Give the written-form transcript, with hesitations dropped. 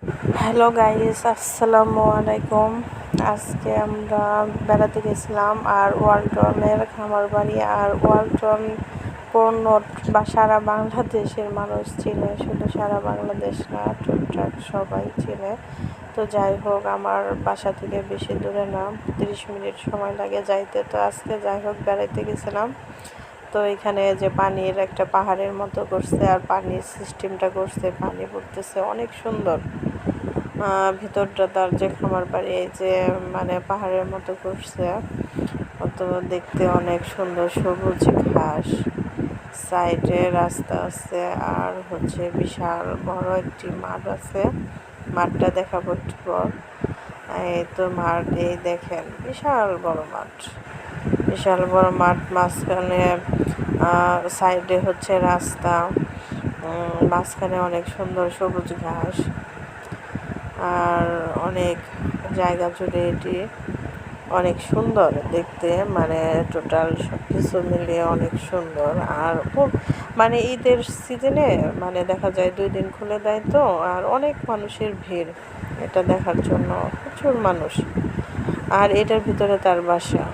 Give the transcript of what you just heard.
Hello guys, আসসালামু আলাইকুম। আজকে আমরা বেড়াতে গেছিলাম আর ওয়ালটনের খামার বাড়ি আর ওয়ালটন পণ্য বা সারা বাংলাদেশের মানুষ চিনে, শুধু সারা বাংলাদেশ না, টুকটাক সবাই চিনে। তো যাই হোক, আমার বাসা থেকে বেশি দূরে না, 30 মিনিট সময় লাগে যাইতে। তো আজকে যাই হোক বেড়াইতে গেছিলাম। তো এখানে যে পানির একটা পাহাড়ের মতো করছে আর পানির সিস্টেমটা করছে, পানি পড়তেছে অনেক সুন্দর। ভিতরটা তার যে খামার বাড়ি, এই যে মানে পাহাড়ের মতো করছে, তো দেখতে অনেক সুন্দর, সবুজ ঘাস, সাইডে রাস্তা আছে আর হচ্ছে বিশাল বড় একটি মাঠ আছে। মাঠটা দেখাবো একটু পর। এই তো মাঠ, এই দেখেন বিশাল বড় মাঠ, বিশাল বড় মাঠ, মাঝখানে সাইডে হচ্ছে রাস্তা, মাঝখানে অনেক সুন্দর সবুজ ঘাস আর অনেক জায়গা জুড়ে এটি অনেক সুন্দর দেখতে, মানে টোটাল সব কিছু মিলিয়ে অনেক সুন্দর। আর খুব মানে ঈদের সিজনে মানে দেখা যায় 2 দিন খুলে দেয়, তো আর অনেক মানুষের ভিড় এটা দেখার জন্য, প্রচুর মানুষ। আর এটার ভিতরে তার বাসা।